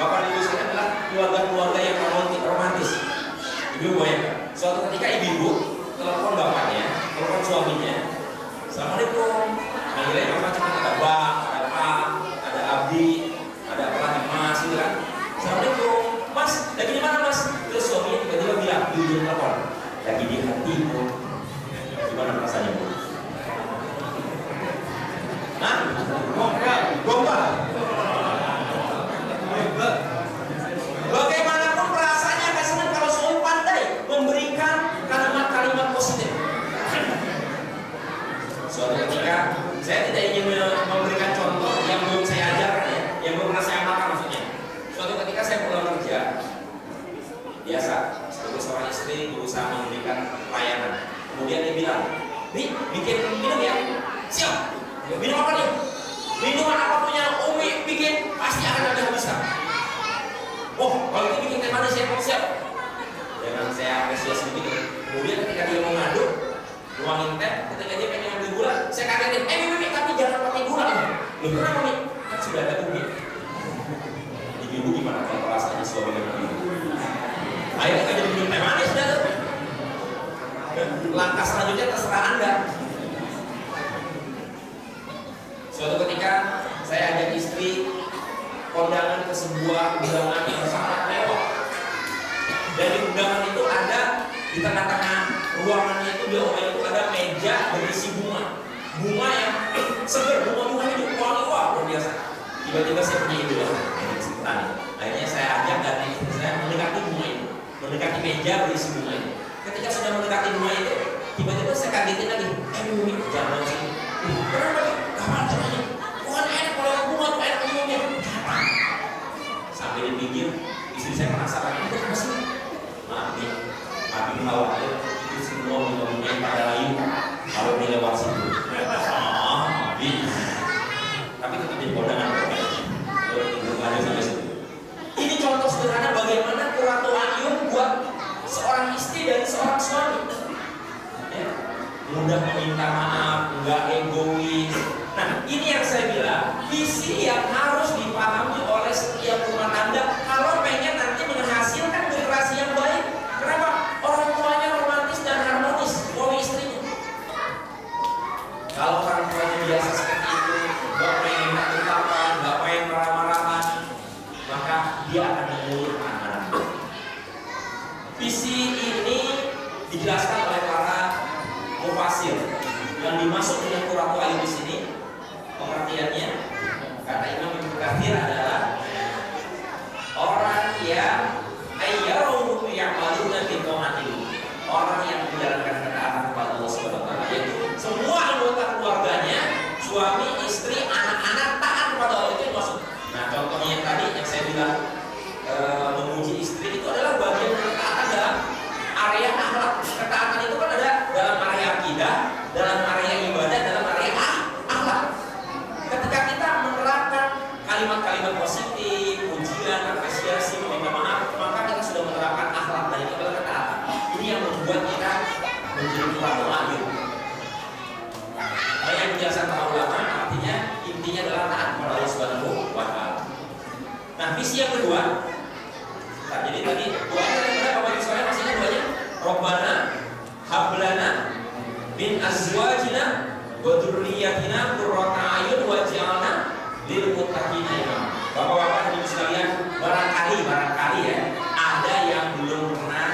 Bapak ibu saya adalah keluarga-keluarga yang romantis. Ibu bayangkan, suatu ketika ibu telepon bapaknya, telepon suaminya, Assalamualaikum. Manggilnya apa? Cuma ada Bang, ada Pak, ada Abdi, ada apa Mas, gitu kan? Assalamualaikum, Mas. Lagi di mana Mas? Terus suaminya tiba-tiba bilang di ujung telepon, lagi di hatimu. Gimana rasanya Bu? Hah? Gombal. Bagaimanapun perasaannya akan senang kalau suami pandai memberikan kalimat-kalimat positif. Suatu ketika saya tidak ingin memberikan contoh yang belum saya ajarkan ya, yang belum pernah saya amalkan maksudnya. Suatu ketika saya pulang kerja, biasa sebagai seorang istri berusaha memberikan layanan. Kemudian dia bilang, "Nih, bikin minum ya." "Siap." "Ya, minum apa nih?" "Minuman apapun yang Umi bikin pasti akan ada habiskan." "Oh, kalau itu bikin teh manis ya." "Siap." Dengan saya apresiasi begitu. Kemudian ketika dia mau ngaduk, nuangin teh, ketika dia pengen ngambil gula, saya kagetin, Mimi, tapi jangan pakai gula ya." "Loh, kenapa Mimi?" "Kan sudah ada Umi." Ibu gimana kalau perasaannya suami dengan ibu? Akhirnya nggak jadi minum teh manis dah tuh. Langkah selanjutnya terserah Anda. Suatu ketika saya ajak istri kondangan ke sebuah undangan yang sangat mewah. Dan di undangan itu ada di tengah-tengah ruangannya itu di rumah itu ada meja berisi bunga. Bunga yang segar, bunga-bunga itu wangi-wangi luar biasa. Tiba-tiba saya punya ide, akhirnya saya ajak dan istri saya mendekati bunga itu, mendekati meja berisi bunga itu. Ketika sudah mendekati bunga itu, tiba-tiba saya kagetin lagi, Mimi, jangan mau sini. Kenapa nih? Kapan caranya? Bukan enak kalau bunga tuh enak minumnya. Sampai di pinggir, istri saya penasaran, itu apa sih? Maaf nih, Abi khawatir itu semua bunga-bunga yang pada layu kalau dia lewat situ. Abi, tapi tetap di kondangan. Ini contoh sederhana bagaimana kuratul buat seorang istri dan seorang suami. Ya, mudah meminta maaf, nggak egois. Nah, ini yang saya bilang, visi yang harus dipahami oleh setiap rumah tangga kalau pengen nanti menghasilkan generasi yang baik. Kenapa? Orang tuanya romantis dan harmonis, suami istrinya. Kalau orang tuanya biasa seperti itu, nggak pengen bertengkar, nggak pengen marah-marahan, maka dia akan mengurus anak-anak. Visi ini dijelaskan oleh para mufasir yang dimaksud dengan qurratu a'yun di sini. Pengertiannya kata Imam Ibnu Katsir adalah orang yang ayyaruhu ya'maluna bi ta'atillah, orang yang menjalankan ketaatan kepada Allah Subhanahu wa taala, yaitu semua anggota keluarganya, suami, istri, anak-anak taat kepada Allah, itu yang maksud. Nah, contohnya yang tadi yang saya bilang memuji istri itu adalah bagian ketaatan dalam area akhlak. Ketaatan itu kan ada dalam area akidah, dalam area ibadah, dalam area akhlak. Ketika kita menerapkan kalimat-kalimat positif, pujian, apresiasi, meminta maaf, maka kita sudah menerapkan akhlak dan itu adalah ketaatan. Ini yang membuat kita menjadi qurratul a'yun. Nah, yang dijelaskan para ulama artinya intinya adalah taat kepada Allah Subhanahu wa taala. Nah, visi yang kedua, nah, jadi tadi doanya daripada Bapak Ibu sekalian masih ingat doanya? Rabbana hablana min azwajina wa dzurriyyatina qurrata a'yun waj'alna lil muttaqina imama. Bapak-bapak dan Ibu sekalian, barangkali ya ada yang belum pernah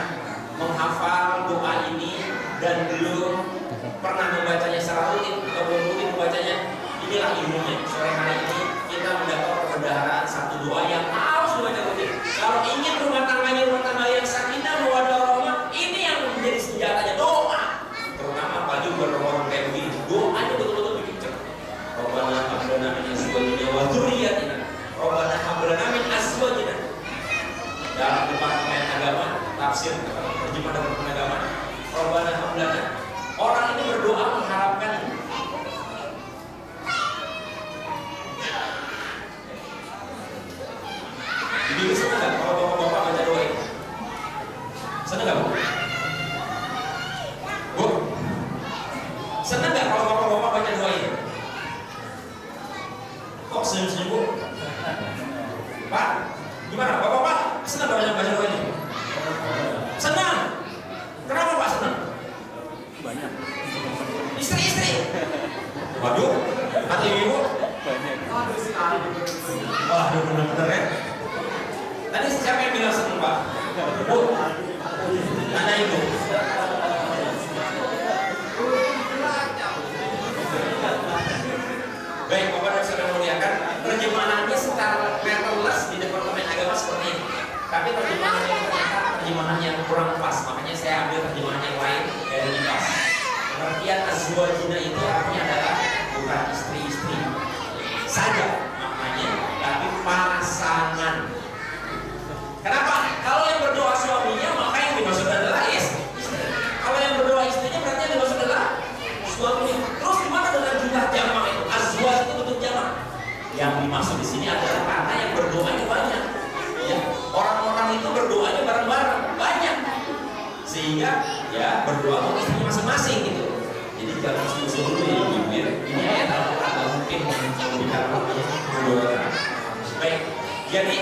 menghafal doa ini dan belum pernah membacanya secara rutin atau belum rutin membacanya. Inilah ilmunya. Sore hari ini kita mendapat kebenaran satu doa yang harus dibaca rutin. Kalau ingin rumah tangganya yang sakinah mawaddah warahmah, ini yang menjadi senjatanya doa. Terutama baju bernomor kayak begini, doanya betul-betul bikin cerah. Rabbana hab lana min azwajina wa dzurriyyatina. Rabbana hab lana min azwajina. Dalam departemen agama, tafsir terjemah departemen agama, Rabbana hab lana. Orang ini berdoa mengharapkan ini. Jadi senang nggak kalau bapak-bapak baca doa ini? Senang nggak Bu? Bu? Senang nggak kalau bapak-bapak baca doa ini? Kok senyum-senyum Bu? Pak? Gimana, Bapak-bapak? Senang baca doa ini? Senang. Kenapa Pak senang? Banyak. Istri-istri. Waduh, hati ibu. Banyak. Waduh, bener-bener ya. Tadi siapa yang bilang senang Pak? Bu, anak ibu. Baik, Bapak dan Saudara muliakan, terjemahannya secara letterless di Departemen Agama seperti ini. Tapi terjemahan yang ternyata terjemahan yang kurang pas, makanya saya ambil terjemahan yang lain dari pas. Pengertian azwajina itu artinya adalah bukan istri-istri saja maknanya, tapi pasangan. Kenapa? Kalau yang berdoa suaminya, maka yang dimaksud adalah istri. Kalau yang berdoa istrinya, berarti yang dimaksud adalah suaminya. Terus gimana dengan jumlah jamak itu? Azwaj itu bentuk jamak. Yang dimaksud di sini adalah karena yang berdoanya banyak. Ya, orang-orang itu berdoanya bareng-bareng banyak, sehingga ya berdoa untuk istrinya masing-masing gitu. Jadi jangan susul dulu ya ibu ya. Ini ayat Al-Quran nggak mungkin memberikan berdoa. Baik, jadi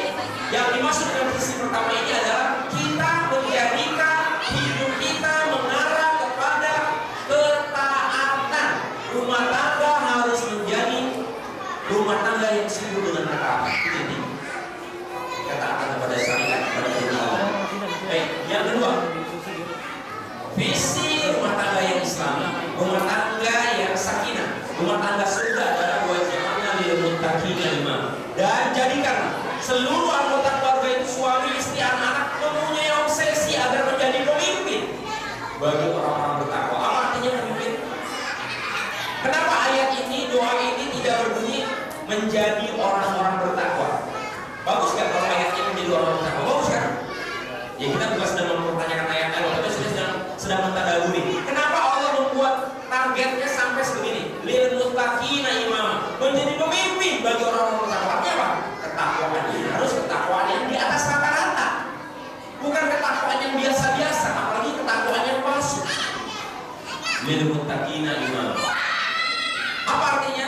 yang dimaksud dengan sisi pertama ini adalah kita menjadikan hidup kita mengarah kepada ketaatan. Rumah tangga harus menjadi rumah tangga yang sibuk dengan taat. Ini ketaatan kepada syariat, kepada Allah. Baik, yang kedua, visi rumah tangga yang Islami, rumah tangga yang sakinah, rumah tangga surga adalah wajahnya lil muttaqina imam. Dan jadikan seluruh anggota keluarga itu suami, istri, anak-anak mempunyai obsesi agar menjadi pemimpin bagi orang-orang bertakwa. Apa artinya pemimpin? Kenapa ayat ini, doa ini tidak berbunyi menjadi orang-orang bertakwa? Bagus kan kalau ayatnya menjadi orang bertakwa? Bagus kan? Ya kita bukan sedang mempertanyakan ayat-ayat, tapi sedang mentadaburi. Kenapa Allah membuat targetnya sampai sebegini? Lil muttaqina imam, menjadi pemimpin bagi orang-orang bertakwa. Artinya apa? Ketakwaan ini harus ketakwaan yang di atas rata-rata, bukan ketakwaan yang biasa-biasa, apalagi ketakwaan yang palsu. Lil muttaqina imam. Apa artinya?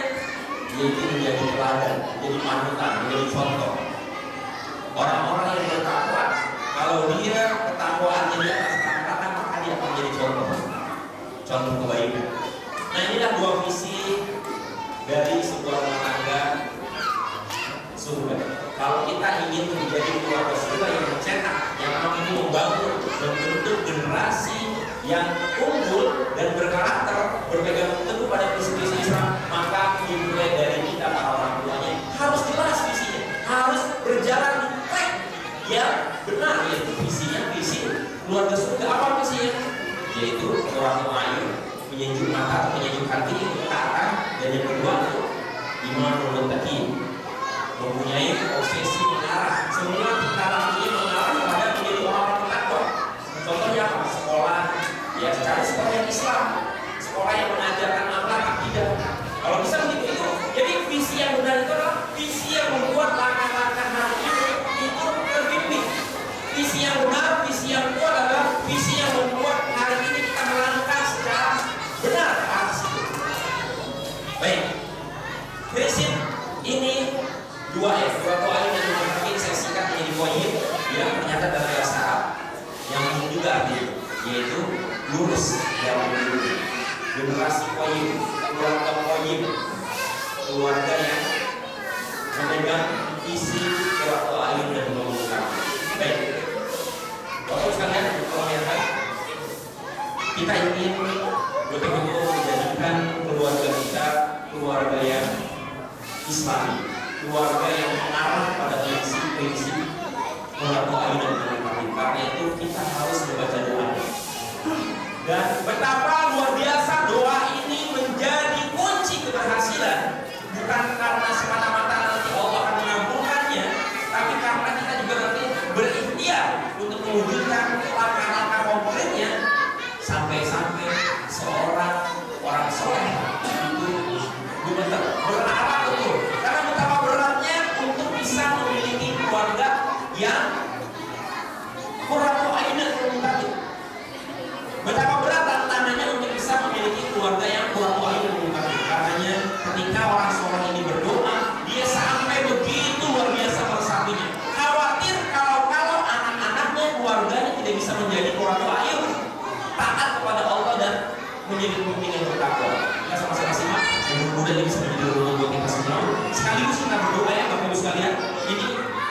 Yaitu menjadi teladan, menjadi panutan, menjadi contoh. Orang-orang yang bertakwa, kalau dia ketakwaannya di atas rata-rata, maka dia akan menjadi contoh kebaikan. Nah, inilah dua visi dari sebuah rumah tangga surga. Kalau kita ingin menjadi keluarga surga yang mencetak, yang mampu membangun, membentuk generasi yang unggul dan berkarakter, berpegang teguh pada visi-visi Islam, maka dimulai dari kita para orang tuanya harus jelas visinya, harus berjalan di track yang benar, yaitu visinya visi keluarga surga. Apa visinya? Yaitu orang ayu, menyejuk mata, menyejuk hati, ketaatan, dan yang kedua iman muttaqin, mempunyai obsesi mengarah, semua tingkatan ini mengarah kepada menjadi orang bertakwa. Contohnya apa? Sekolah, ya cari sekolah yang Islam, sekolah yang mengajarkan akhlak, akidah. Kalau bisa begitu itu, jadi visi yang benar itu adalah visi yang membuat langkah-langkah hari itu terpimpin. Visi yang benar, visi yang kuat adalah visi yang membuat hari ini kita melangkah secara benar ke atas itu. Baik, prinsip ini dua ayat yang mungkin saya singkat menjadi poin yang ternyata dalam bahasa Arab yang ini juga artinya, yaitu lurus yang lurus, generasi poin, keluarga poin, keluarga yang memegang isi keluarga ayun dan membangunkan. Baik, Bapak sekalian, pemirsa, kita ingin betul-betul menjadikan keluarga kita keluarga yang Islami, keluarga yang mengarah pada prinsip-prinsip keluarga ayun dan membangunkan. Karena itu kita harus membaca doa. Dan betapa luar biasa doa ini menjadi kunci keberhasilan, bukan karena semata-mata nanti Allah akan mengabulkannya, tapi karena kita juga nanti berikhtiar untuk mewujudkan langkah-langkah konkretnya sampai-sampai seorang orang soleh itu berarah betul. Karena betapa beratnya untuk bisa memiliki keluarga yang qurratu a'yun dan muttaqin. Betapa berat tantangannya untuk bisa memiliki keluarga yang qurratu a'yun dan muttaqin. Karenanya ketika orang soleh ini berdoa, dia sampai begitu luar biasa meresapinya. Khawatir menjadi pemimpin yang bertakwa. Kita sama-sama simak. Mudah-mudahan ini bisa menjadi renungan buat kita semua. Sekaligus kita berdoa ya Bapak Ibu sekalian. Ini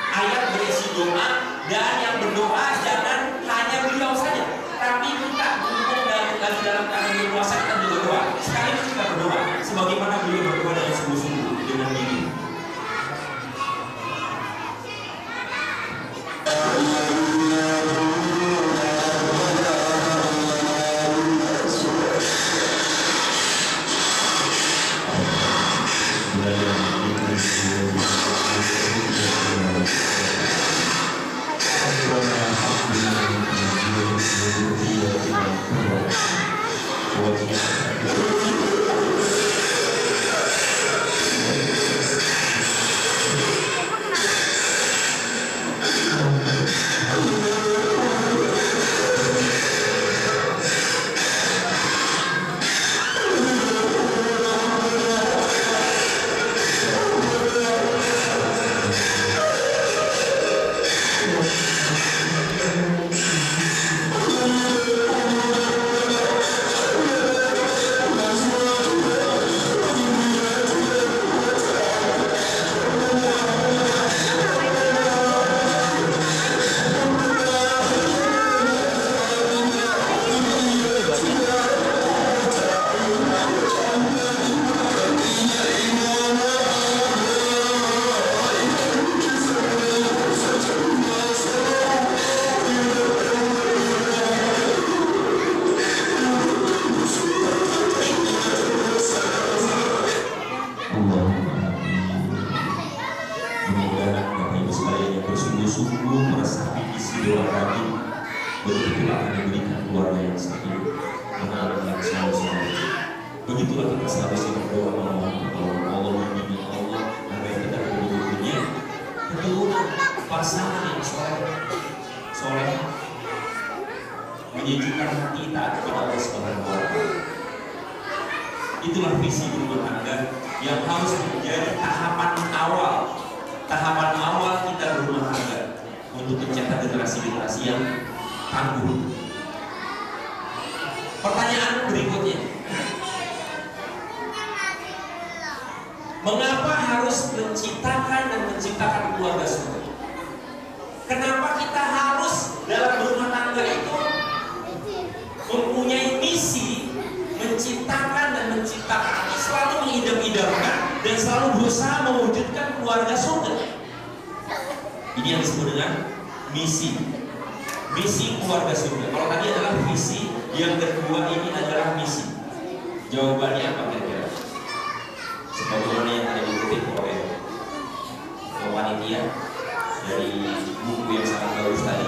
ayat berisi doa, dan yang berdoa jangan hanya beliau saja, tapi kita mendukung lagi dalam tangan berpuasa kita juga berdoa. Sekaligus kita berdoa sebagaimana beliau berdoa dengan sungguh-sungguh dengan diri. Begitulah kita seharusnya berdoa memohon pertolongan Allah, membimbing Allah agar kita punya keturunan pasangan yang soleh, menyejukkan hati taat kepada Allah Subhanahu wa Ta'ala. Itulah visi rumah tangga yang harus menjadi tahapan awal kita berumah tangga untuk mencetak generasi yang tangguh. Pertanyaan berikutnya, mengapa harus menciptakan keluarga surga? Kenapa kita harus dalam berumah tangga itu mempunyai misi menciptakan selalu mengidam-idamkan dan selalu berusaha mewujudkan keluarga surga? Ini yang disebut dengan misi keluarga surga. Kalau tadi adalah visi, yang kedua ini adalah misi. Jawabannya apa kira-kira? Sebagaimana yang tadi dikutip oleh panitia dari buku yang sangat bagus tadi,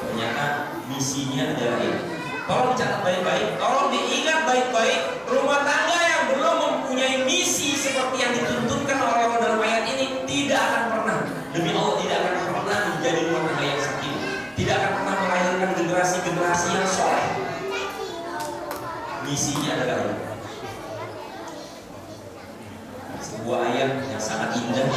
ternyata misinya adalah ini. Tolong dicatat baik-baik, tolong diingat baik-baik. Rumah tangga yang belum mempunyai misi seperti yang dituntutkan oleh Allah dalam ayat ini tidak akan pernah, demi Allah tidak akan pernah menjadi rumah tangga yang sakinah, tidak akan pernah melahirkan generasi yang soleh. Misinya adalah ini. Sebuah ayat yang sangat indah.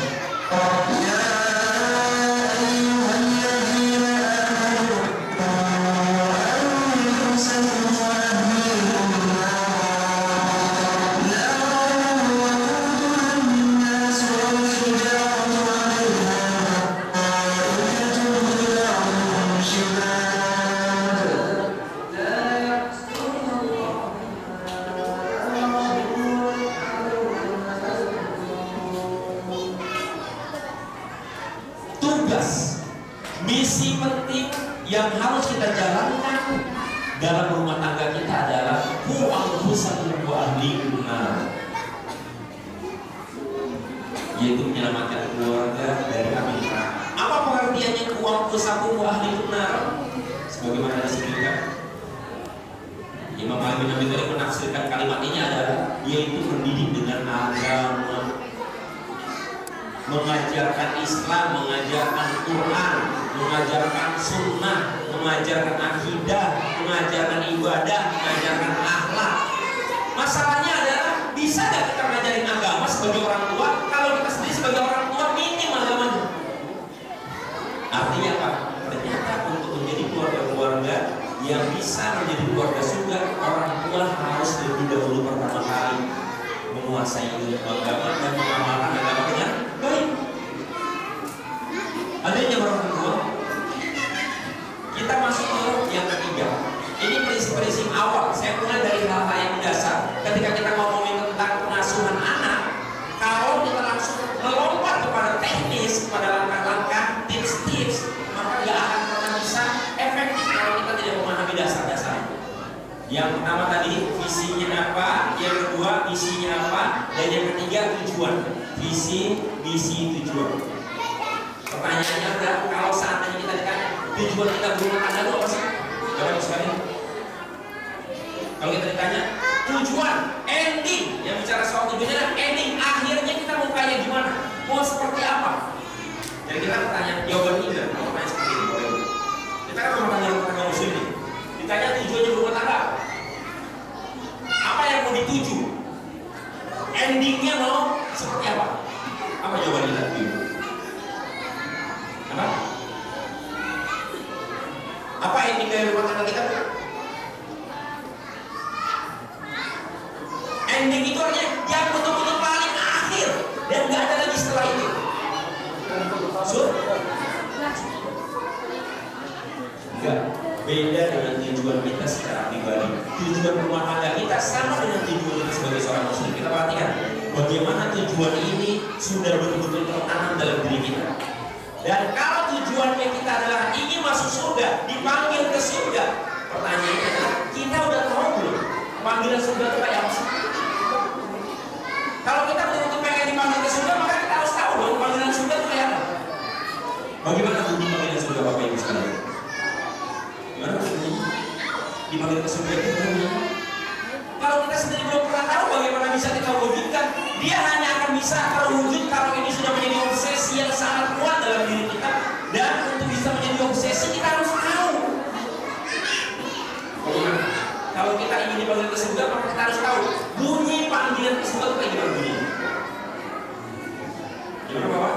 Misi penting yang harus kita jalankan dalam rumah tangga kita adalah qu anfusakum wa ahlikum nar, yaitu menyelamatkan keluarga dari api neraka. Apa pengertiannya qu anfusakum wa ahlikum nar? Sebagaimana disebutkan, Imam Ali bin Abi Thalib menafsirkan kalimat ini adalah yaitu mendidik dengan agama, mengajarkan Islam, mengajarkan Quran, mengajarkan sunnah, mengajarkan akidah, mengajarkan ibadah, mengajarkan akhlak. Masalahnya adalah bisa gak kita ngajarin agama sebagai orang tua kalau kita sendiri sebagai orang tua minim agamanya? Artinya apa? Ternyata untuk menjadi keluarga-keluarga yang bisa menjadi keluarga surga, orang tua harus lebih dahulu pertama kali menguasai ilmu agama dan mengamalkan agama dengan baik. Adanya orang kedua, kita masuk ke yang ketiga. Ini prinsip-prinsip awal. Saya mulai dari hal-hal yang dasar. Ketika kita ngomongin tentang pengasuhan anak, kalau kita langsung melompat kepada teknis, kepada langkah-langkah, tips-tips, maka nggak akan pernah bisa efektif kalau kita tidak memahami dasar-dasar. Yang pertama tadi visinya apa, yang kedua misinya apa, dan yang ketiga tujuan. Visi, misi, tujuan. Pertanyaannya adalah kalau seandainya kita ditanya tujuan kita berumah tangga itu apa sih? Jawab sekalian. Kalau kita ditanya tujuan, ending, yang bicara soal tujuannya adalah ending, akhirnya kita mau kayak gimana, mau seperti apa? Jadi kita bertanya jawaban ini dan pertanyaan seperti ini. Kita kan rumah tangga muslim ini. Ditanya tujuannya berumah tangga, apa yang mau dituju? Endingnya mau seperti apa? Apa jawaban kita? Apa? Apa ending dari rumah tangga kita? Ending itu artinya yang betul-betul paling akhir dan nggak ada lagi setelah itu. Enggak, beda dengan tujuan kita secara pribadi. Tujuan rumah tangga kita sama dengan tujuan kita sebagai seorang muslim. Kita perhatikan bagaimana tujuan ini sudah betul-betul tertanam dalam diri kita. Dan kalau tujuannya kita adalah ingin masuk surga, dipanggil ke surga, pertanyaannya adalah kita udah tahu belum panggilan surga itu kayak apa sih? Kalau kita betul-betul pengen dipanggil ke surga, maka kita harus tahu dong panggilan surga itu kayak apa. Bagaimana bunyi panggilan surga Bapak Ibu sekalian? Gimana bunyi? Dipanggil ke surga itu bunyi. Kalau kita sendiri belum pernah tahu, bagaimana bisa kita wujudkan? Dia hanya akan bisa terwujud kalau ini sudah menjadi obsesi yang sangat kuat dalam diri kita. Dan untuk bisa menjadi obsesi kita harus tahu. Bagaimana? Kalau kita ingin dipanggil ke surga, maka kita harus tahu bunyi panggilan ke surga itu kayak gimana bunyinya. Gimana Bapak?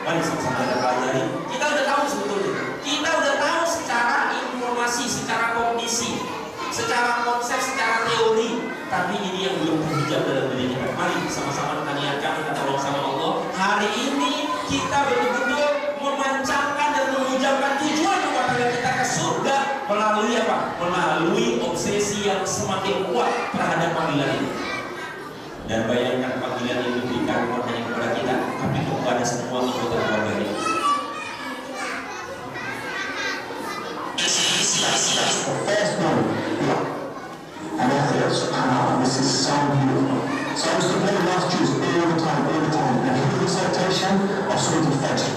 Mari sama-sama kita pelajari. Kita udah tahu sebetulnya. Kita udah tahu secara informasi, secara kondisi, secara konsep, secara teori. Tapi ini yang belum terhijab dalam diri kita. Mari sama-sama kita niatkan, kita tolong sama Allah. Hari ini kita betul-betul memancangkan dan mengucapkan tujuan rumah tangga kita ke surga melalui apa? Melalui obsesi yang semakin kuat terhadap panggilan ini. Dan bayangkan panggilan ini diberikan bukan hanya kepada kita, tapi kepada semua anggota keluarga kita. And I feel, subhanAllah, this is so beautiful. So I used to play last Jews all the time. And hear the recitation of Surah Al-Fajr.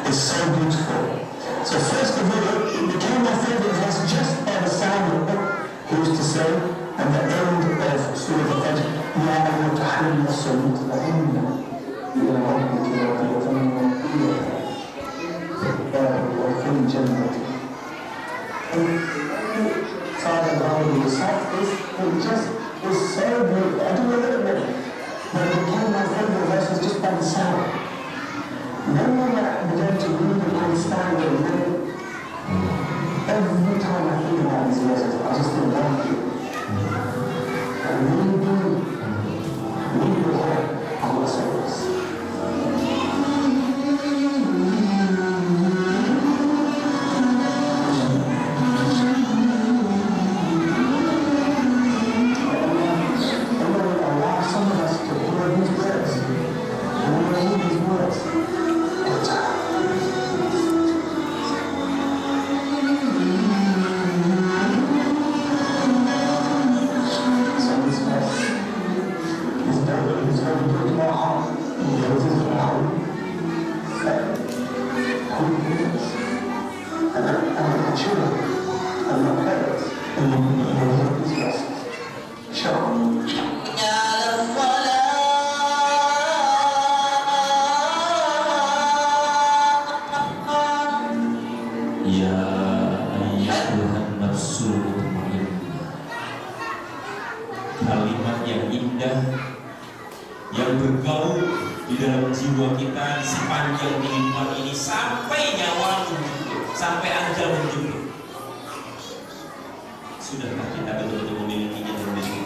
It's so beautiful. So first of all, it became my favorite verse just by the sound of it. He used to say, at the end of Surah Al-Fajr, يَا أَيُّهَا النَّاسُ مُطْمَئِنَّ إِلَى رَبِّكَ رَاضِيَةً مَرْضِيَّةً وَفِي الْجَنَّةِ. Father God, the soft it just is so good. I do a little bit, but it became my favorite verses just by the sound. Then when I began to read and understand it, every time I think about these verses, I just feel like you. I really hope Allah says. Kalimat yang indah yang bergaul di dalam jiwa kita di sepanjang kehidupan ini sampai nyawa menjemput. sampai ajal menjemput. Sudahkah kita betul-betul memilikinya dan memiliki?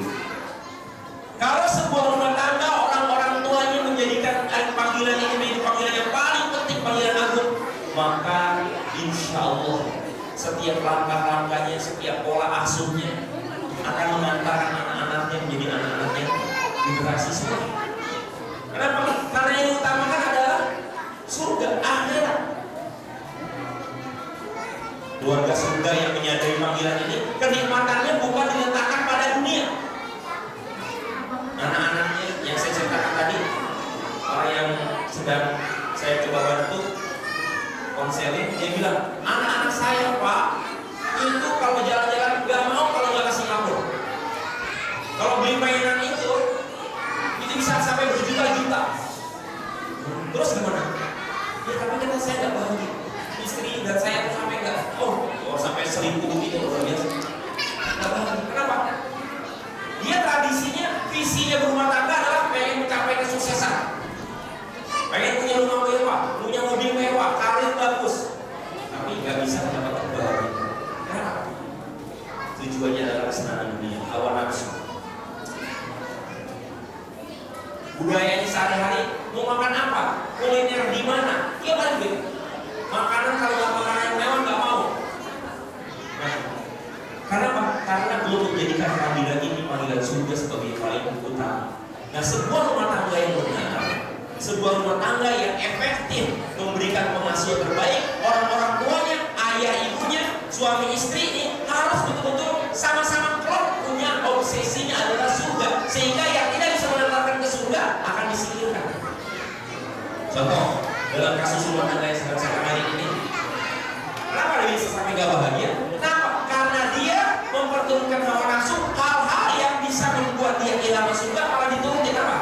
Kalau sebuah rumah tangga orang-orang tuanya menjadikan panggilan ini menjadi panggilan yang paling penting, panggilan agung, maka insya Allah setiap langkah-langkahnya, setiap pola asuhnya akan mengantarkan anak-anaknya menjadi anak-anaknya generasi surga. Kenapa? Karena yang diutamakan adalah surga, akhirat. Keluarga surga yang menyadari panggilan ini, kenikmatannya bukan diletakkan pada dunia. Anak-anaknya yang saya ceritakan tadi, orang yang sedang saya coba bantu konseling, dia bilang, anak-anak saya Pak, itu kalau jalan-jalan gak mau kalau gak ke Singapura. Kalau beli mainan itu bisa sampai berjuta-juta. Terus gimana? Ya tapi kan saya gak bahagia. Istri dan saya tuh sampai gak, sampai selingkuh gitu luar biasa. Gak bahagia. Kenapa? Dia tradisinya, visinya berumah tangga adalah pengen mencapai kesuksesan. Pengen punya rumah mewah, punya mobil mewah, karir bagus, tapi nggak bisa mendapatkan bahagia. Kenapa? Tujuannya adalah kesenangan dunia, hawa nafsu. Budayanya sehari-hari mau makan apa, kuliner di mana, dia paling beda. Makanan kalau nggak makanan yang mewah nggak mau. Nah, karena apa? Karena belum menjadikan panggilan ini panggilan surga sebagai paling utama. Nah, sebuah rumah tangga yang benar, sebuah rumah tangga yang efektif memberikan pengasuhan terbaik, orang-orang tuanya, ayah ibunya, suami istri ini harus betul-betul sama-sama klop punya obsesinya adalah surga, sehingga yang tidak bisa mengantarkan ke surga akan disingkirkan. Contoh dalam kasus rumah tangga yang sedang saya tangani ini, kenapa dia bisa sampai gak bahagia? Kenapa? Karena dia memperturutkan hawa nafsu, hal-hal yang bisa membuat dia hilang surga malah diturutin apa?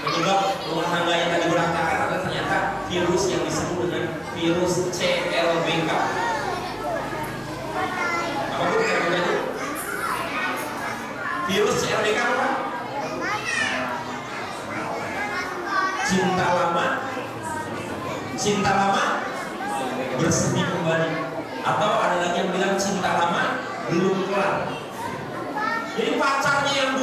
Penyebab rumah tangga yang tadi berantakan adalah ternyata virus yang disebut dengan virus CLBK. Apa itu CLBK itu? Virus CLBK apa? Cinta lama bersemi kembali. Atau ada lagi yang bilang cinta lama belum kelar. Jadi pacarnya yang